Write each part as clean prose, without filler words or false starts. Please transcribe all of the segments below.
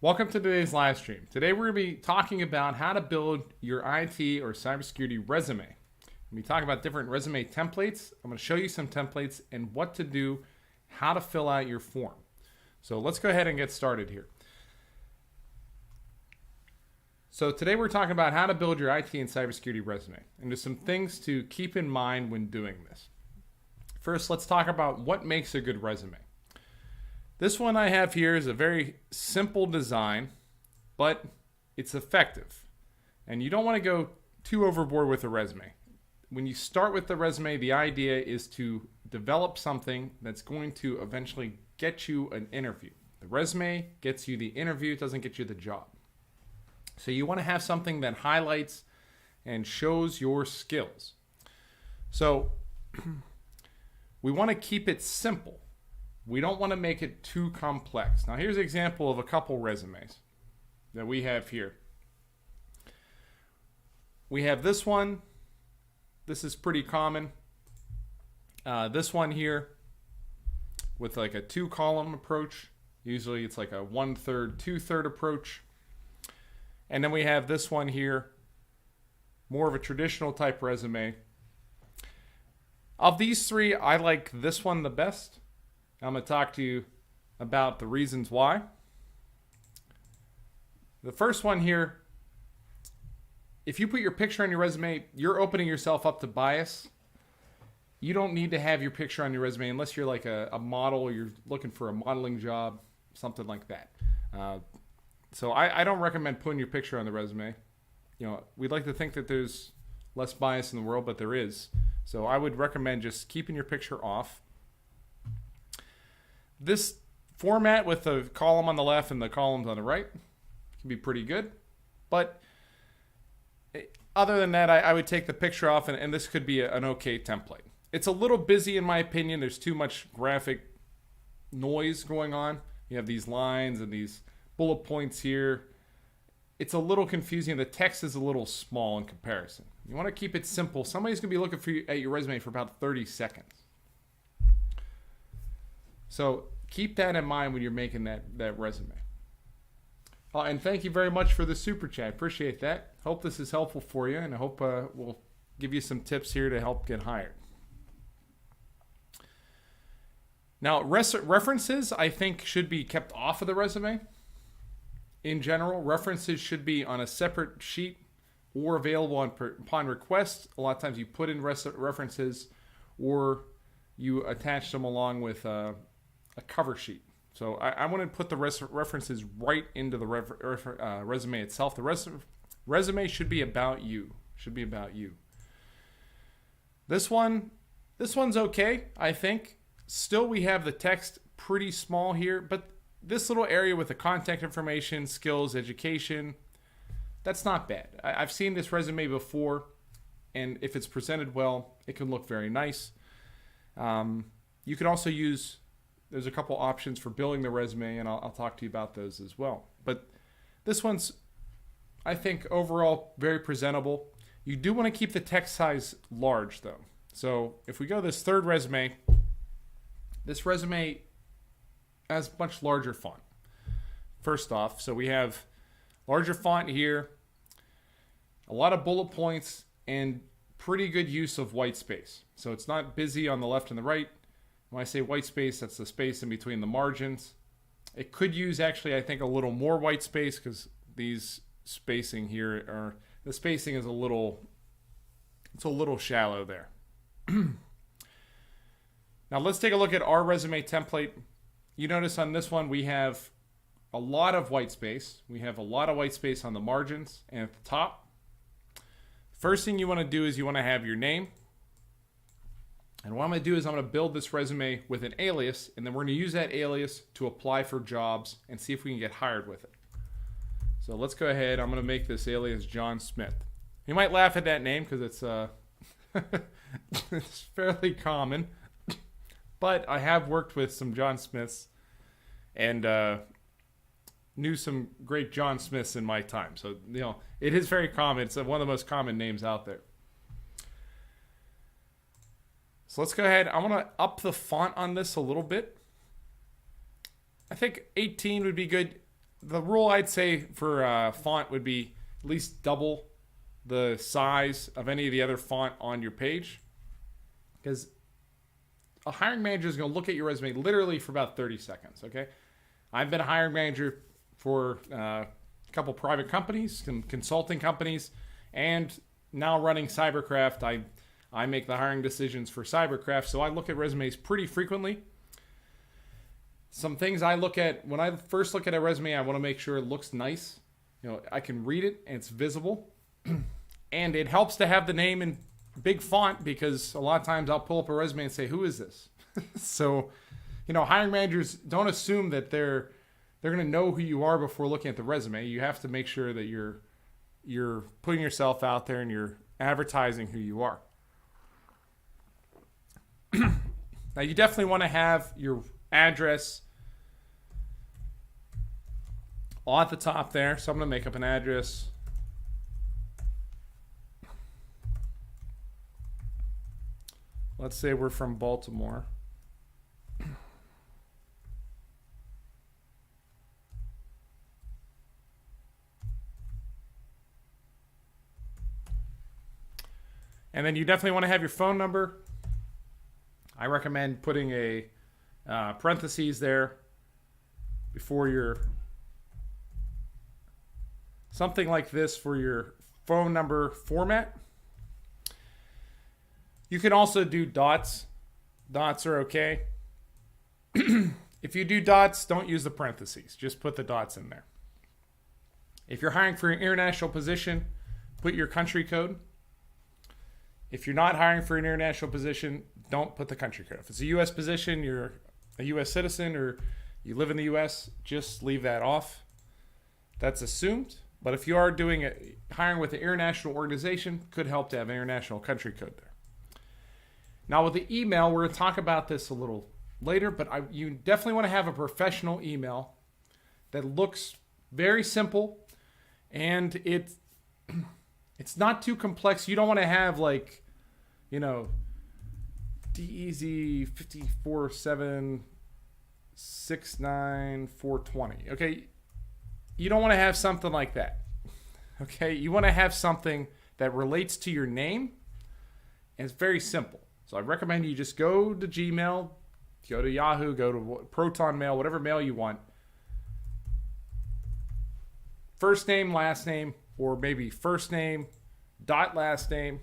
Welcome to today's live stream. Today we're going to be talking about how to build your IT or cybersecurity resume. We'll be talking about different resume templates. I'm going to show you some templates and what to do, how to fill out your form. So let's go ahead and get started here. So today we're talking about how to build your IT and cybersecurity resume. And there's some things to keep in mind when doing this. First, let's talk about what makes a good resume. This one I have here is a very simple design, but it's effective. And you don't want to go too overboard with a resume. When you start with the resume, the idea is to develop something that's going to eventually get you an interview. The resume gets you the interview, it doesn't get you the job. So you want to have something that highlights and shows your skills. So we want to keep it simple. We don't want to make it too complex. Now here's an example of a couple resumes that we have here. We have this one. This is pretty common. This one here with like a 2-column approach. Usually it's like a 1/3, 2/3 approach. And then we have this one here, more of a traditional type resume. Of these three, I like this one the best. I'm going to talk to you about the reasons why. The first one here, if you put your picture on your resume, you're opening yourself up to bias. You don't need to have your picture on your resume unless you're like a model or you're looking for a modeling job, something like that. So I don't recommend putting your picture on the resume. You know, we'd like to think that there's less bias in the world, but there is. So I would recommend just keeping your picture off. This format with the column on the left and the columns on the right can be pretty good. But other than that, I would take the picture off, and this could be an okay template. It's a little busy in my opinion. There's too much graphic noise going on. You have these lines and these bullet points here. It's a little confusing. The text is a little small in comparison. You want to keep it simple. Somebody's going to be looking for you, at your resume for about 30 seconds. So keep that in mind when you're making that resume. And thank you very much for the super chat. Appreciate that. Hope this is helpful for you, and I hope we'll give you some tips here to help get hired. Now, references, I think, should be kept off of the resume. In general, references should be on a separate sheet or available upon request. A lot of times you put in references or you attach them along with a cover sheet. So I want to put the references right into the resume itself. The resume should be about you. This one's okay, I think. Still, we have the text pretty small here, but this little area with the contact information, skills, education, that's not bad. I've seen this resume before, and if it's presented well, it can look very nice. You can also use, there's a couple options for building the resume, and I'll talk to you about those as well. But this one's, I think, overall very presentable. You do want to keep the text size large, though. So if we go to this third resume, this resume has much larger font. First off, so we have larger font here, a lot of bullet points, and pretty good use of white space. So it's not busy on the left and the right. When I say white space, that's the space in between the margins. It could use actually, I think, a little more white space because these spacing here the spacing is a little shallow there. Now let's take a look at our resume template. You notice on this one we have a lot of white space. We have a lot of white space on the margins and at the top. First thing you want to do is you want to have your name. And what I'm going to do is I'm going to build this resume with an alias, and then we're going to use that alias to apply for jobs and see if we can get hired with it. So let's go ahead. I'm going to make this alias John Smith. You might laugh at that name because it's it's fairly common, but I have worked with some John Smiths and knew some great John Smiths in my time. So, you know, it is very common. It's one of the most common names out there. So let's go ahead. I want to up the font on this a little bit. I think 18 would be good. the rule I'd say for font would be at least double the size of any of the other font on your page, because a hiring manager is going to look at your resume literally for about 30 seconds. Okay, I've been a hiring manager for a couple private companies, some consulting companies, and now running Cyberkraft. I make the hiring decisions for Cyberkraft, so I look at resumes pretty frequently. Some things I look at when I first look at a resume, I want to make sure it looks nice. I can read it and it's visible. And it helps to have the name in big font, because a lot of times I'll pull up a resume and say, who is this? So, hiring managers don't assume that they're going to know who you are before looking at the resume. You have to make sure that you're putting yourself out there and you're advertising who you are. Now, you definitely want to have your address at the top there. So I'm going to make up an address. Let's say we're from Baltimore. And then you definitely want to have your phone number. I recommend putting a parentheses there before your, something like this for your phone number format. You can also do dots. Dots are okay. If you do dots, don't use the parentheses. Just put the dots in there. If you're hiring for an international position, put your country code. If you're not hiring for an international position, don't put the country code. If it's a U.S. position, you're a U.S. citizen, or you live in the U.S., just leave that off. That's assumed. But if you are doing hiring with an international organization, could help to have an international country code there. Now with the email, we're going to talk about this a little later, but you definitely want to have a professional email that looks very simple, and it's not too complex. You don't want to have DEZ 54769 Okay, you don't want to have something like that. Okay, you want to have something that relates to your name, and it's very simple. So I recommend you just go to Gmail, go to Yahoo, go to Proton Mail, whatever mail you want. First name, last name, or maybe first name, dot last name.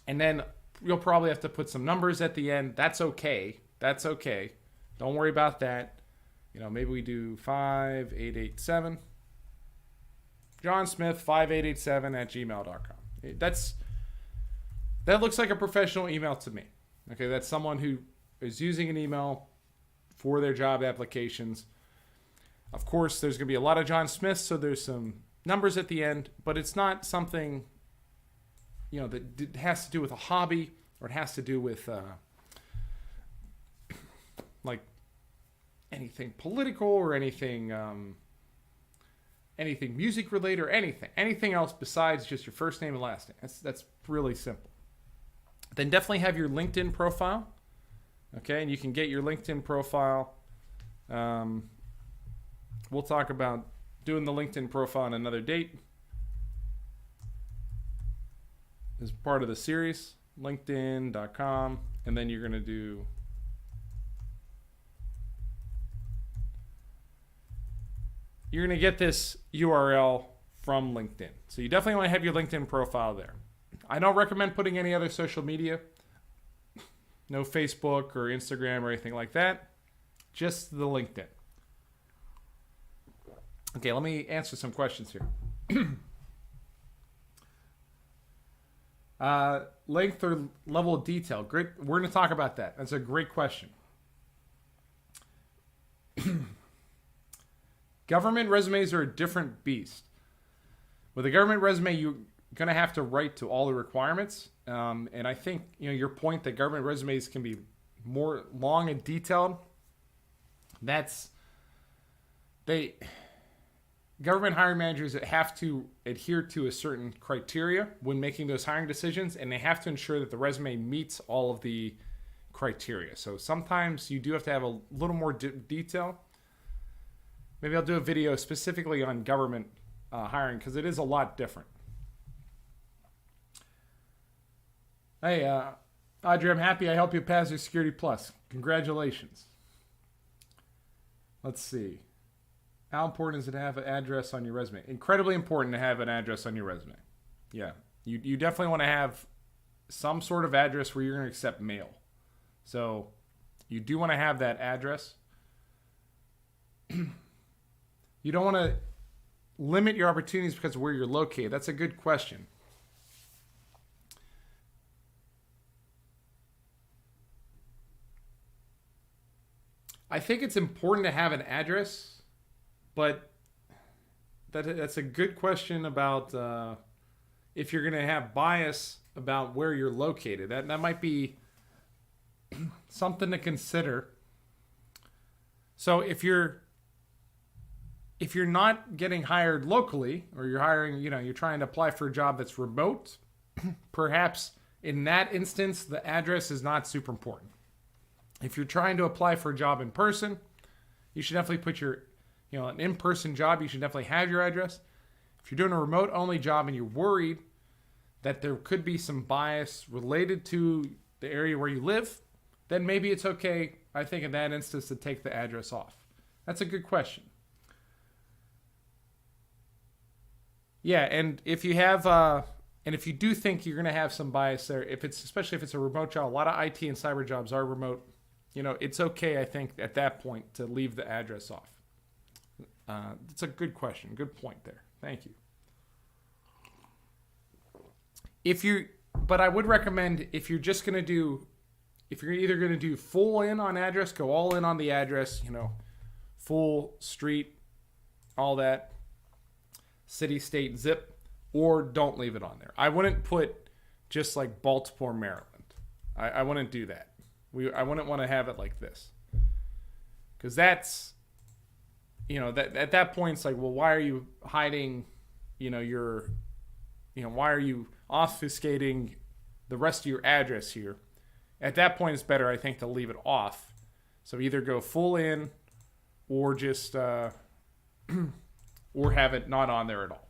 And then you'll probably have to put some numbers at the end. That's okay. That's okay. Don't worry about that. Maybe we do 5887. John Smith, 5887 at gmail.com. That looks like a professional email to me. Okay, that's someone who is using an email for their job applications. Of course, there's going to be a lot of John Smiths, so there's some numbers at the end, but it's not something, that has to do with a hobby, or it has to do with anything political, or anything music related, or anything else besides just your first name and last name. That's really simple. Then definitely have your LinkedIn profile. Okay, and you can get your LinkedIn profile. We'll talk about doing the LinkedIn profile on another date as part of the series. LinkedIn.com, and then you're going to do you're going to get this URL from LinkedIn. So you definitely want to have your LinkedIn profile there. I don't recommend putting any other social media. No Facebook or Instagram or anything like that. Just the LinkedIn. Okay, let me answer some questions here. Length or level of detail. Great. We're going to talk about that. That's a great question. Government resumes are a different beast. With a government resume, you're going to have to write to all the requirements. And I think, your point that government resumes can be more long and detailed. Government hiring managers have to adhere to a certain criteria when making those hiring decisions, and they have to ensure that the resume meets all of the criteria. So sometimes you do have to have a little more detail. Maybe I'll do a video specifically on government hiring because it is a lot different. Hey, Audrey, I'm happy I helped you pass your Security Plus. Congratulations. Let's see. How important is it to have an address on your resume? Incredibly important to have an address on your resume. Yeah. You definitely want to have some sort of address where you're going to accept mail. So you do want to have that address. You don't want to limit your opportunities because of where you're located. That's a good question. I think it's important to have an address, but that's a good question about if you're going to have bias about where you're located. That might be something to consider. So if you're not getting hired locally, or you're hiring, you're trying to apply for a job that's remote, perhaps in that instance, the address is not super important. If you're trying to apply for a job in person, you should definitely put an in-person job, you should definitely have your address. If you're doing a remote-only job and you're worried that there could be some bias related to the area where you live, then maybe it's okay, I think, in that instance, to take the address off. That's a good question. Yeah, and if you have, and if you do think you're going to have some bias there, especially if it's a remote job, a lot of IT and cyber jobs are remote. It's okay, I think, at that point to leave the address off. It's a good question. Good point there. Thank you. But I would recommend if you're either going to do full in on address, go all in on the address, full street, all that, city, state, zip, or don't leave it on there. I wouldn't put just like Baltimore, Maryland. I wouldn't do that. I wouldn't want to have it like this. Because that's, that at that point, it's like, well, why are you hiding, why are you obfuscating the rest of your address here? At that point, it's better, I think, to leave it off. So either go full in or just, or have it not on there at all.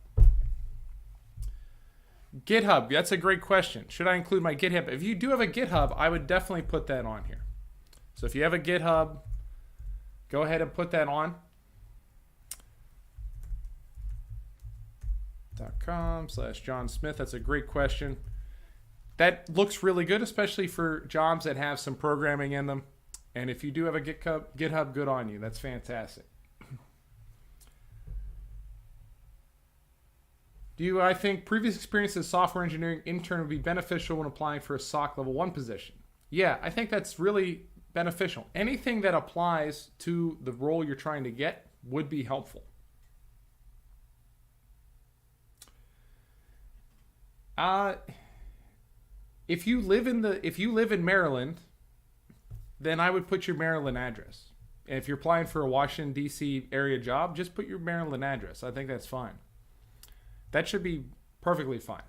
GitHub, that's a great question. Should I include my GitHub? If you do have a GitHub, I would definitely put that on here. So if you have a GitHub, go ahead and put that on. .com/John Smith. That's a great question. That looks really good, especially for jobs that have some programming in them. And if you do have a GitHub, good on you. That's fantastic. I think previous experience as software engineering intern would be beneficial when applying for a SOC level 1 position? Yeah, I think that's really beneficial. Anything that applies to the role you're trying to get would be helpful. If you live in Maryland, then I would put your Maryland address. And if you're applying for a Washington, D.C. area job, just put your Maryland address. I think that's fine. That should be perfectly fine.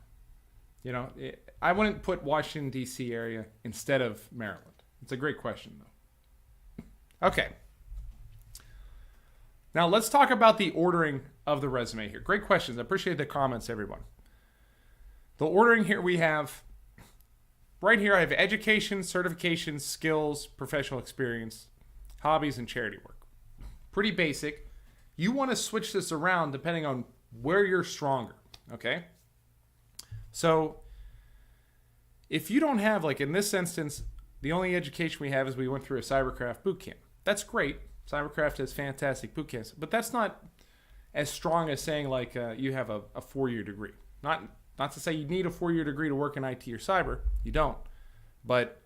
I wouldn't put Washington, D.C. area instead of Maryland. It's a great question, though. Okay. Now, let's talk about the ordering of the resume here. Great questions. I appreciate the comments, everyone. The ordering here we have, right here I have education, certifications, skills, professional experience, hobbies, and charity work. Pretty basic. You want to switch this around depending on where you're stronger, okay? So if you don't have, like in this instance, the only education we have is we went through a Cyberkraft Bootcamp. That's great. Cyberkraft has fantastic bootcamps, but that's not as strong as saying like you have a 4-year degree. Not to say you need a 4-year degree to work in IT or cyber. You don't. But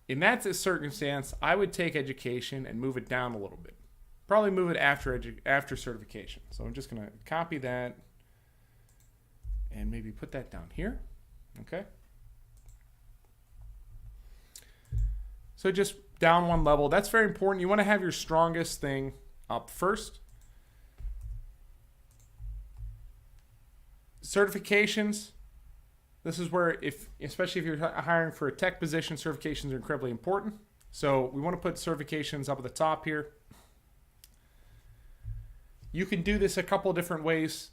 in that circumstance, I would take education and move it down a little bit. Probably move it after certification. So I'm just going to copy that and maybe put that down here. Okay. So just down one level. That's very important. You want to have your strongest thing up first. Certifications. This is where, especially if you're hiring for a tech position, certifications are incredibly important. So we want to put certifications up at the top here. You can do this a couple different ways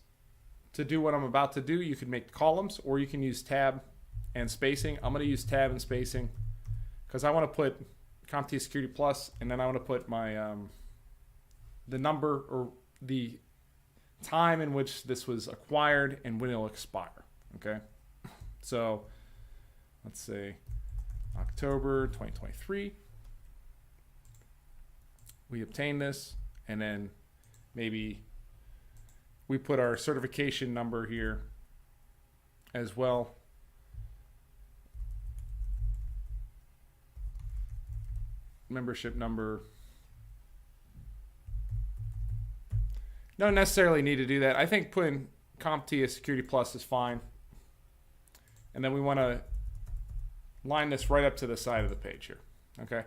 to do what I'm about to do. You can make columns, or you can use tab and spacing. I'm going to use tab and spacing because I want to put CompTIA Security Plus, and then I want to put my the number or the time in which this was acquired and when it'll expire. Okay, so let's say October 2023. We obtain this, and then maybe we put our certification number here as well. Membership number. Don't necessarily need to do that. I think putting CompTIA Security Plus is fine. And then we want to line this right up to the side of the page here. Okay?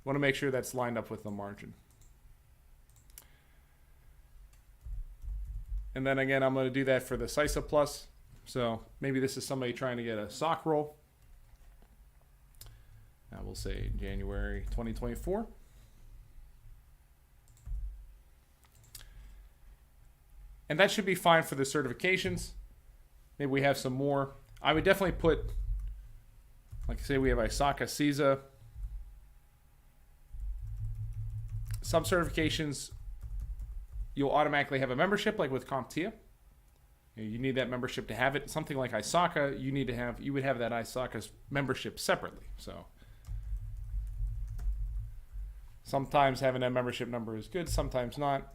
Want to make sure that's lined up with the margin. And then again, I'm going to do that for the CISA Plus. So maybe this is somebody trying to get a SOC role. Now we'll say January 2024. And that should be fine for the certifications. Maybe we have some more. I would definitely put, like I say, we have ISACA, CISA. Some certifications, you'll automatically have a membership, like with CompTIA. You need that membership to have it. Something like ISACA, you would have that ISACA's membership separately. So sometimes having that membership number is good, sometimes not.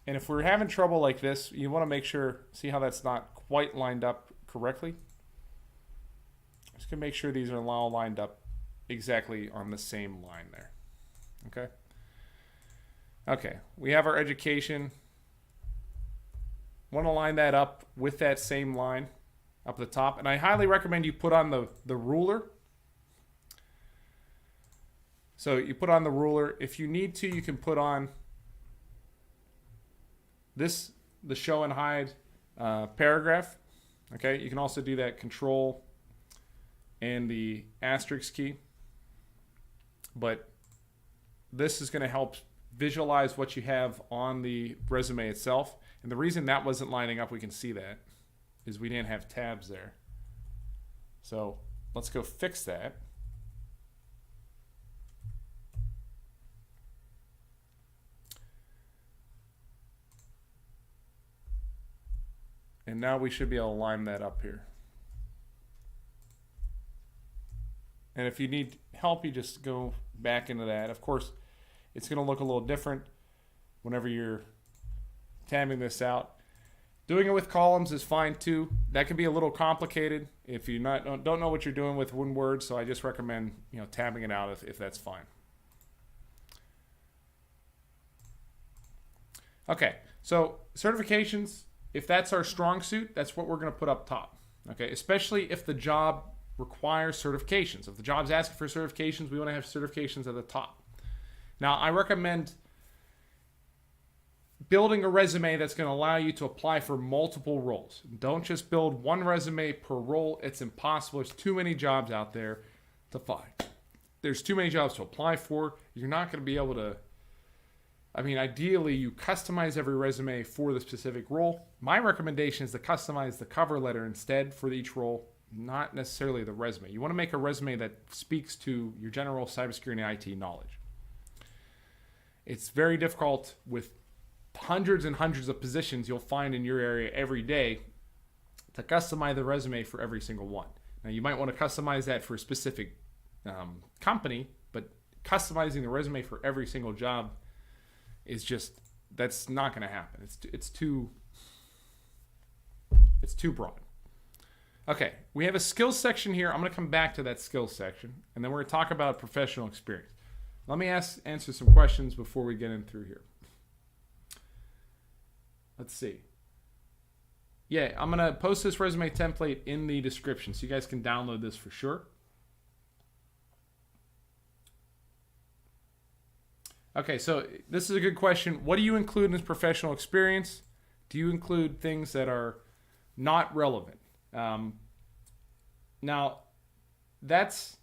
And if we're having trouble like this, you want to make sure, see how that's not quite lined up correctly? Just gonna make sure these are all lined up exactly on the same line there. Okay. Okay, we have our education. Want to line that up with that same line up the top. And I highly recommend you put on the ruler. So you put on the ruler. If you need to, you can put on this, the show and hide paragraph. Okay, you can also do that control and the asterisk key. But this is going to help visualize what you have on the resume itself. And the reason that wasn't lining up, we can see that, is we didn't have tabs there. So let's go fix that. And now we should be able to line that up here. And if you need help, you just go back into that. Of course, it's going to look a little different whenever you're tabbing this out. Doing it with columns is fine too. That can be a little complicated if you don't know what you're doing with one word. So I just recommend tabbing it out if that's fine. Okay, so certifications. If that's our strong suit, that's what we're going to put up top. Okay, especially if the job requires certifications. If the job's asking for certifications, we want to have certifications at the top. Now, I recommend building a resume that's going to allow you to apply for multiple roles. Don't just build one resume per role. It's impossible. There's too many jobs out there to find. There's too many jobs to apply for. You're not going to be able to, ideally you customize every resume for the specific role. My recommendation is to customize the cover letter instead for each role, not necessarily the resume. You want to make a resume that speaks to your general cybersecurity and IT knowledge. It's very difficult with hundreds and hundreds of positions you'll find in your area every day to customize the resume for every single one. Now, you might want to customize that for a specific company, but customizing the resume for every single job is just, that's not going to happen. It's too broad. Okay, we have a skills section here. I'm going to come back to that skills section, and then we're going to talk about professional experience. Let me answer some questions before we get in through here. Let's see. Yeah, I'm going to post this resume template in the description so you guys can download this for sure. Okay, so this is a good question. What do you include in this professional experience? Do you include things that are not relevant? Now, that's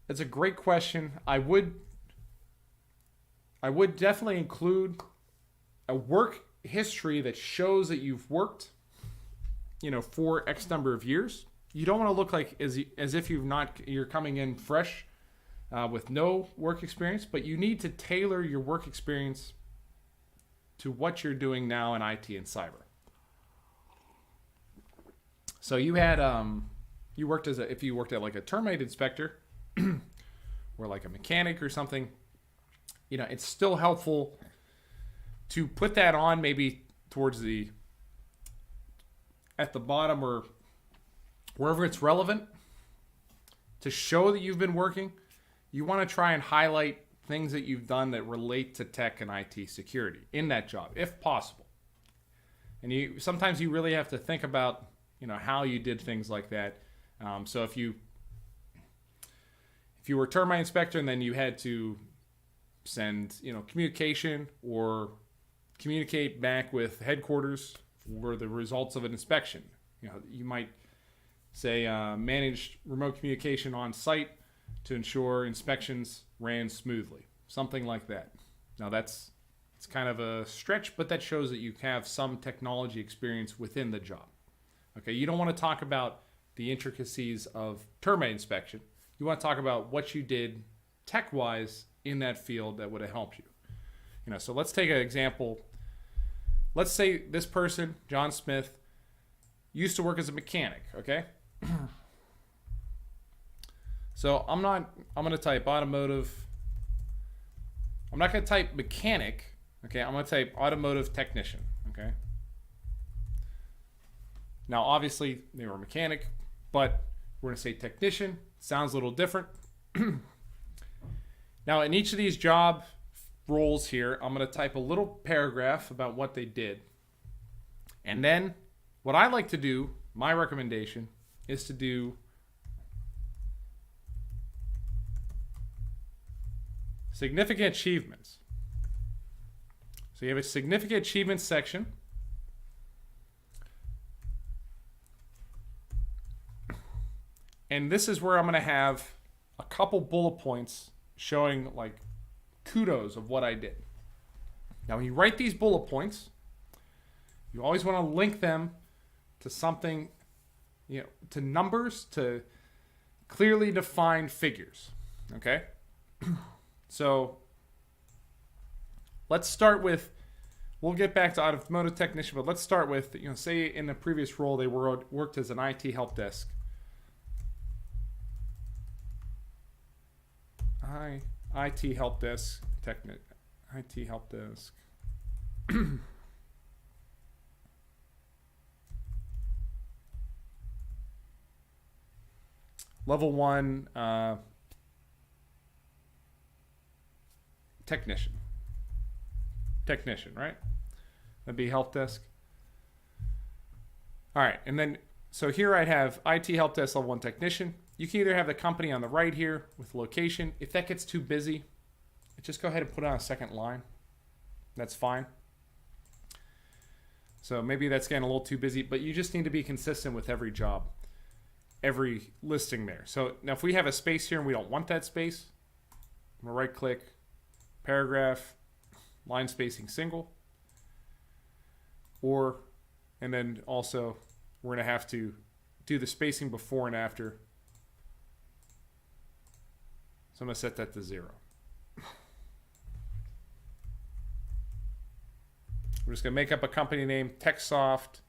a great question. I would I would definitely include a work history that shows that you've worked, for X number of years. You don't want to look like as if you're coming in fresh with no work experience, but you need to tailor your work experience to what you're doing now in IT and cyber. So you had you worked if you worked at like a termite inspector or like a mechanic or something, it's still helpful to put that on maybe towards at the bottom or wherever it's relevant to show that you've been working. You want to try and highlight things that you've done that relate to tech and IT security in that job, if possible. And sometimes you really have to think about, how you did things like that. So if you were a termite inspector and then you had to send, communication or communicate back with headquarters for the results of an inspection, you might say managed remote communication on site to ensure inspections ran smoothly, something like that. Now it's kind of a stretch, but that shows that you have some technology experience within the job. Okay, you don't want to talk about the intricacies of termite inspection. You want to talk about what you did tech-wise in that field that would have helped you. So let's take an example. Let's say this person, John Smith, used to work as a mechanic, okay? So I'm going to type automotive. I'm not going to type mechanic, okay? I'm going to type automotive technician, okay? Now, obviously, they were a mechanic, but we're going to say technician. Sounds a little different. Now, in each of these job roles here, I'm going to type a little paragraph about what they did. And then what I like to do, my recommendation, is to do significant achievements. So you have a significant achievements section. And this is where I'm going to have a couple bullet points showing like kudos of what I did. Now, when you write these bullet points, you always want to link them to something, to numbers, to clearly defined figures. Okay? So let's start with, we'll get back to automotive technician, but let's start with, say in the previous role they worked as an IT help desk. IT help desk IT help desk. Level 1 technician, right? That'd be help desk. All right, and then so here I'd have IT help desk level 1 technician. You can either have the company on the right here with location. If that gets too busy, just go ahead and put on a second line. That's fine. So maybe that's getting a little too busy, but you just need to be consistent with every job, every listing there. So now if we have a space here and we don't want that space, I'm going to right click, paragraph, line spacing single, and then also we're going to have to do the spacing before and after. So I'm going to set that to 0. We're just going to make up a company name, TechSoft.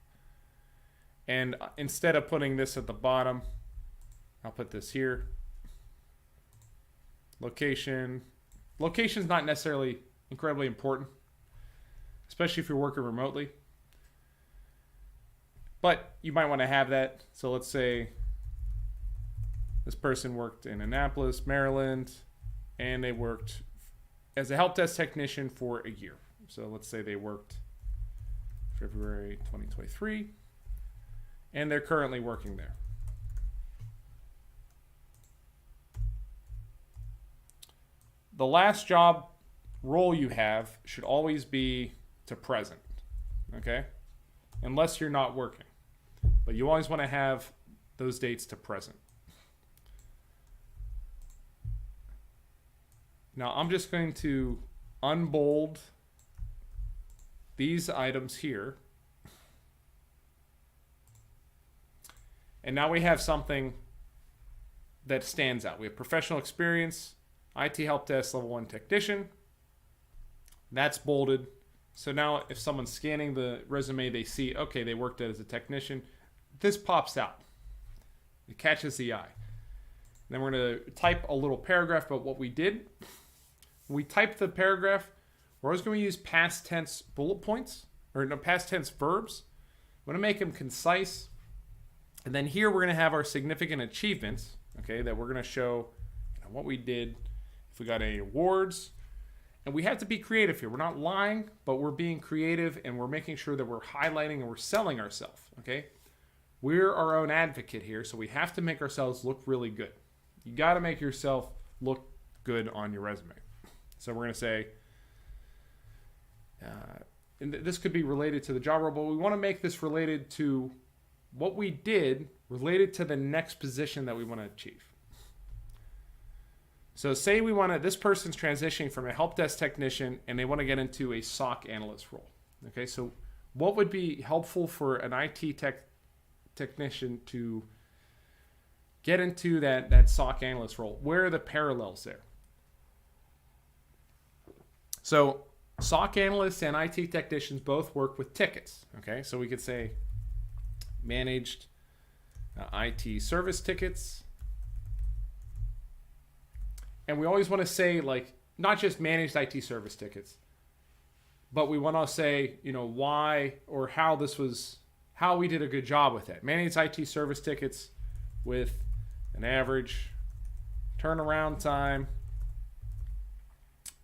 And instead of putting this at the bottom, I'll put this here. Location. Location's not necessarily incredibly important, especially if you're working remotely. But you might want to have that. So let's say this person worked in Annapolis, Maryland, and they worked as a help desk technician for a year. So let's say they worked February 2023, and they're currently working there. The last job role you have should always be to present, okay? Unless you're not working. But you always want to have those dates to present. Now I'm just going to unbold these items here. And now we have something that stands out. We have professional experience, IT help desk, level 1 technician. That's bolded. So now if someone's scanning the resume, they see, okay, they worked as a technician. This pops out. It catches the eye. And then we're going to type a little paragraph about what we did. When we type the paragraph, we're always going to use past tense bullet points, or no, past tense verbs. We want to make them concise. And then here we're going to have our significant achievements, okay, that we're going to show what we did, if we got any awards. And we have to be creative here. We're not lying, but we're being creative, and we're making sure that we're highlighting and we're selling ourselves, okay? We're our own advocate here, so we have to make ourselves look really good. You got to make yourself look good on your resume. So we're going to say, and this could be related to the job role, but we want to make this related to what we did, related to the next position that we want to achieve. So say we want to, this person's transitioning from a help desk technician and they want to get into a SOC analyst role. Okay, so what would be helpful for an IT technician to get into that SOC analyst role? Where are the parallels there? So SOC analysts and IT technicians both work with tickets. Okay, so we could say managed IT service tickets. And we always want to say, like, not just managed IT service tickets, but we want to say, you know, why or how we did a good job with it. Managed IT service tickets with an average turnaround time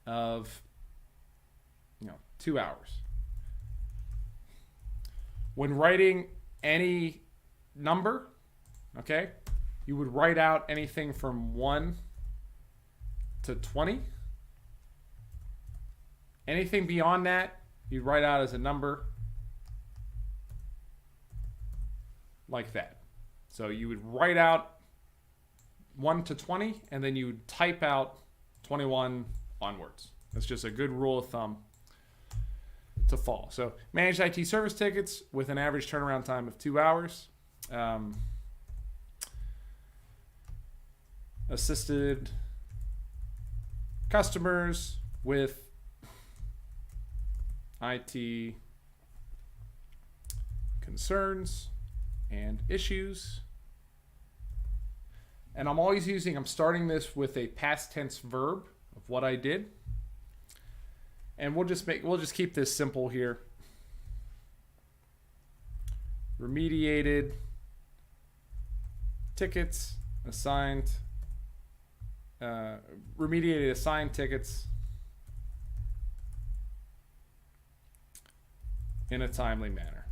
of, 2 hours. When writing any number, okay, you would write out anything from 1 to 20. Anything beyond that, you'd write out as a number like that. So you would write out 1 to 20, and then you would type out 21 onwards. That's just a good rule of thumb to follow. So managed IT service tickets with an average turnaround time of 2 hours. Assisted customers with IT concerns and issues. And I'm starting this with a past tense verb of what I did. And we'll just keep this simple here. Remediated tickets assigned, remediated assigned tickets in a timely manner,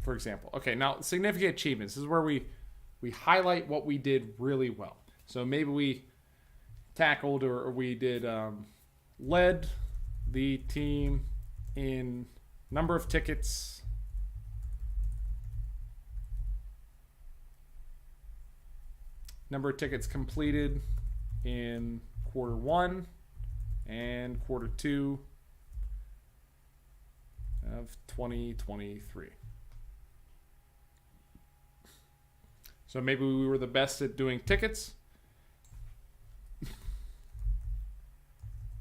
for example. Okay, now significant achievements. This is where we highlight what we did really well. So maybe we tackled or we did led the team in number of tickets, completed in quarter 1 and quarter 2 of 2023. So maybe we were the best at doing tickets.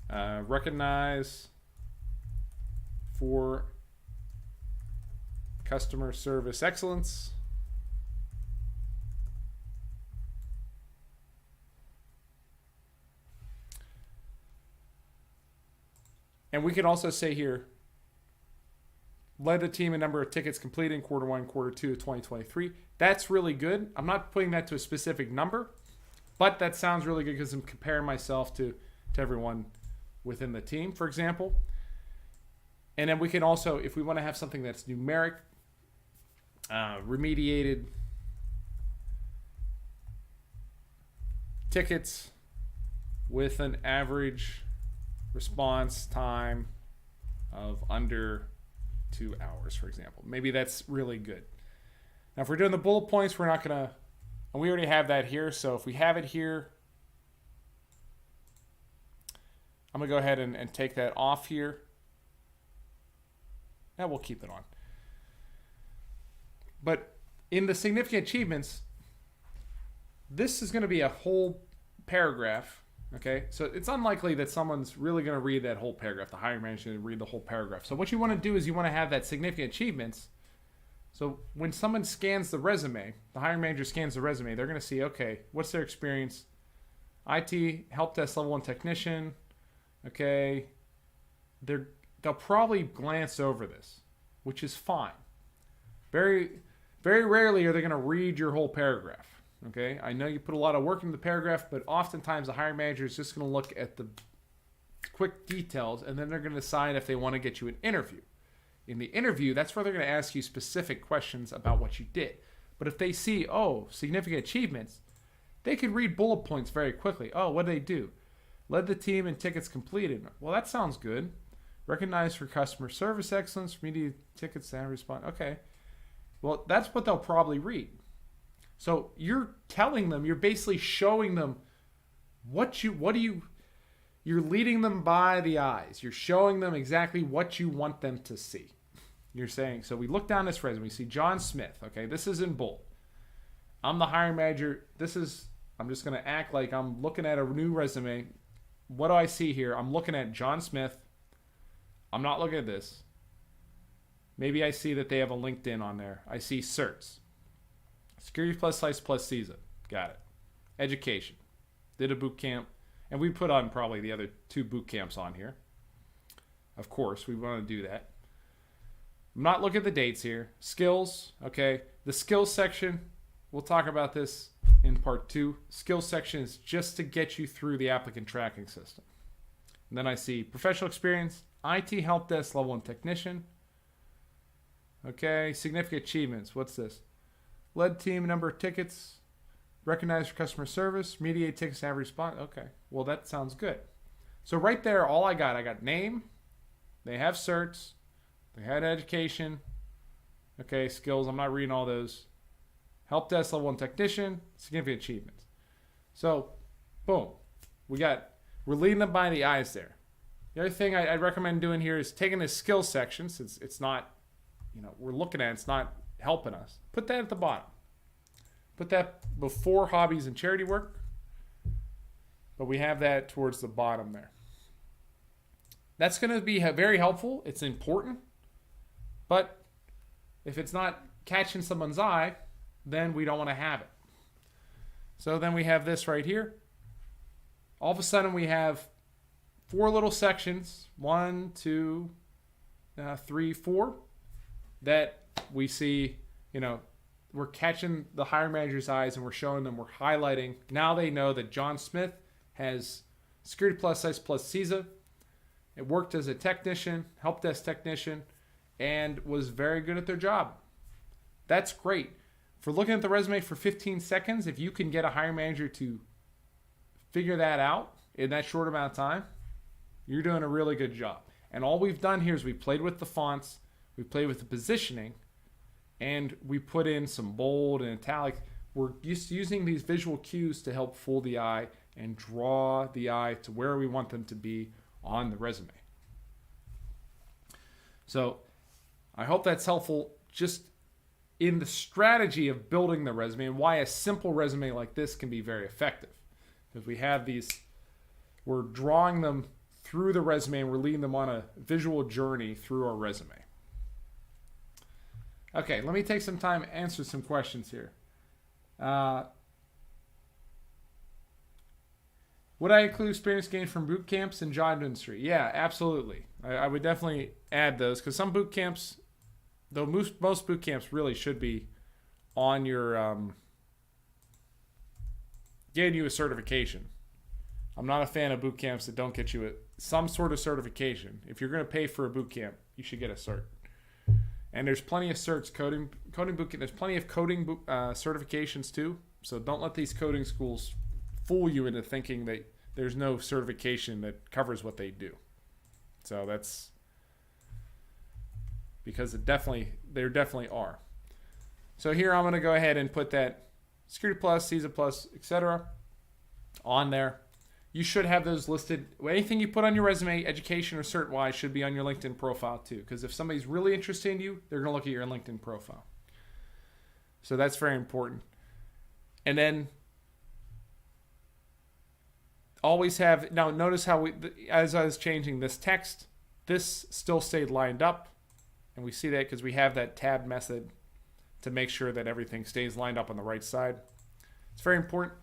Recognize for customer service excellence. And we could also say here, led the team in number of tickets completed in quarter 1, quarter 2 of 2023. That's really good. I'm not putting that to a specific number, but that sounds really good because I'm comparing myself to everyone within the team, for example. And then we can also, if we want to have something that's numeric, remediated tickets with an average response time of under 2 hours, for example. Maybe that's really good. Now, if we're doing the bullet points, we're not going to, and we already have that here. So if we have it here, I'm going to go ahead and take that off here. Now we'll keep it on. But in the significant achievements, this is going to be a whole paragraph. Okay, so it's unlikely that someone's really going to read that whole paragraph. The hiring manager is going to read the whole paragraph. So what you want to do is you want to have that significant achievements. So when someone scans the resume, the hiring manager scans the resume, they're going to see, okay, what's their experience? IT, help desk level 1 technician. Okay, they'll probably glance over this, which is fine. Very, very rarely are they going to read your whole paragraph. Okay, I know you put a lot of work into the paragraph, but oftentimes the hiring manager is just going to look at the quick details, and then they're going to decide if they want to get you an interview. In the interview, that's where they're going to ask you specific questions about what you did. But if they see, oh, significant achievements, they could read bullet points very quickly. Oh, what did they do? Led the team in tickets completed. Well, that sounds good. Recognized for customer service excellence, media tickets and respond. Okay. Well, that's what they'll probably read. So you're telling them, you're basically showing them you're leading them by the eyes. You're showing them exactly what you want them to see. You're saying, so we look down this resume, we see John Smith. Okay, this is in bold. I'm the hiring manager. I'm just going to act like I'm looking at a new resume. What do I see here? I'm looking at John Smith. I'm not looking at this. Maybe I see that they have a LinkedIn on there. I see certs. Security plus Slice plus CISA. Got it. Education. Did a boot camp. And we put on probably the other 2 boot camps on here. Of course, we want to do that. I'm not looking at the dates here. Skills. Okay. The skills section, we'll talk about this in part 2. Skills section is just to get you through the applicant tracking system. And then I see professional experience, IT help desk level 1 technician. Okay. Significant achievements. What's this? Led team, number of tickets, recognized for customer service, mediate tickets, average response. Okay, well, that sounds good. So right there, all I got name, they have certs, they had education, okay, skills, I'm not reading all those. Help desk level 1 technician, significant achievements. So, boom, we're leading them by the eyes there. The other thing I'd recommend doing here is taking this skills section, since it's not, we're looking at it, it's not helping us. Put that at the bottom. Put that before hobbies and charity work. But we have that towards the bottom there. That's going to be very helpful. It's important. But if it's not catching someone's eye, then we don't want to have it. So then we have this right here. All of a sudden we have 4 little sections. 1, 2, 3, 4. That we see, we're catching the hiring manager's eyes and we're showing them, we're highlighting. Now they know that John Smith has Security plus Slice plus CISA. It worked as a technician, help desk technician, and was very good at their job. That's great. For looking at the resume for 15 seconds, if you can get a hiring manager to figure that out in that short amount of time, you're doing a really good job. And all we've done here is we played with the fonts, we played with the positioning, and we put in some bold and italic. We're just using these visual cues to help fool the eye and draw the eye to where we want them to be on the resume. So I hope that's helpful just in the strategy of building the resume and why a simple resume like this can be very effective. Because we have these, we're drawing them through the resume and we're leading them on a visual journey through our resume. Okay, let me take some time to answer some questions here. Would I include experience gained from boot camps and job industry? Yeah, absolutely. I would definitely add those because some boot camps, though most boot camps really should be on your getting you a certification. I'm not a fan of boot camps that don't get you some sort of certification. If you're going to pay for a boot camp, you should get a cert. And there's plenty of certs, coding boot camp. There's plenty of coding certifications too. So don't let these coding schools fool you into thinking that there's no certification that covers what they do. So that's because there definitely are. So here I'm going to go ahead and put that Security Plus, CISA Plus, etc. on there. you should have those listed. Anything you put on your resume, education or cert-wise, should be on your LinkedIn profile too. Because if somebody's really interested in you, they're going to look at your LinkedIn profile. So that's very important. And then always have, now notice how as I was changing this text, this still stayed lined up. And we see that because we have that tab method to make sure that everything stays lined up on the right side. It's very important.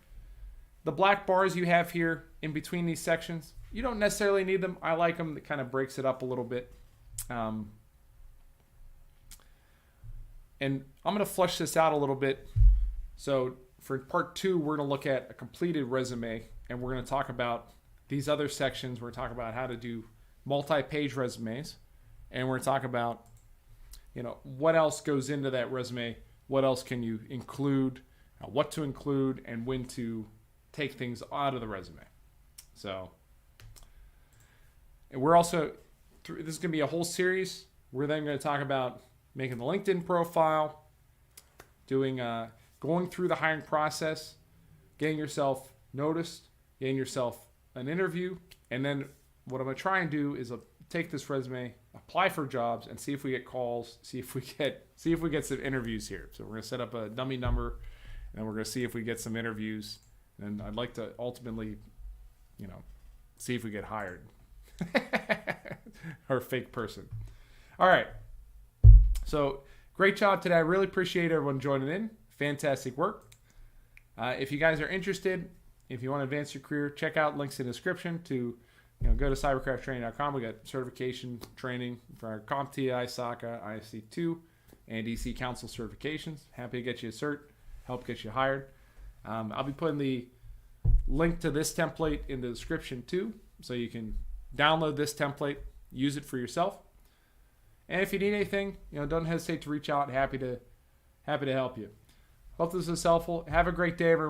The black bars you have here in between these sections, you don't necessarily need them. I like them. It kind of breaks it up a little bit. And I'm going to flush this out a little bit. So for part 2, we're going to look at a completed resume, and we're going to talk about these other sections. We're going to talk about how to do multi-page resumes, and we're going to talk about, what else goes into that resume, what else can you include, what to include, and when to take things out of the resume. So, and we're also, this is going to be a whole series. We're then going to talk about making the LinkedIn profile, doing, going through the hiring process, getting yourself noticed, getting yourself an interview, and then what I'm going to try and do is take this resume, apply for jobs, and see if we get calls, see if we get some interviews here. So we're going to set up a dummy number, and then we're going to see if we get some interviews. And I'd like to ultimately, see if we get hired. Or a fake person. All right. So great job today. I really appreciate everyone joining in. Fantastic work. If you guys are interested, if you want to advance your career, check out links in the description to go to cyberkrafttraining.com. We got certification training for our CompTIA, ISACA, ISC2, and EC Council certifications. Happy to get you a cert, help get you hired. I'll be putting the link to this template in the description too, so you can download this template, use it for yourself. And if you need anything, don't hesitate to reach out. Happy to help you. Hope this was helpful. Have a great day, everyone.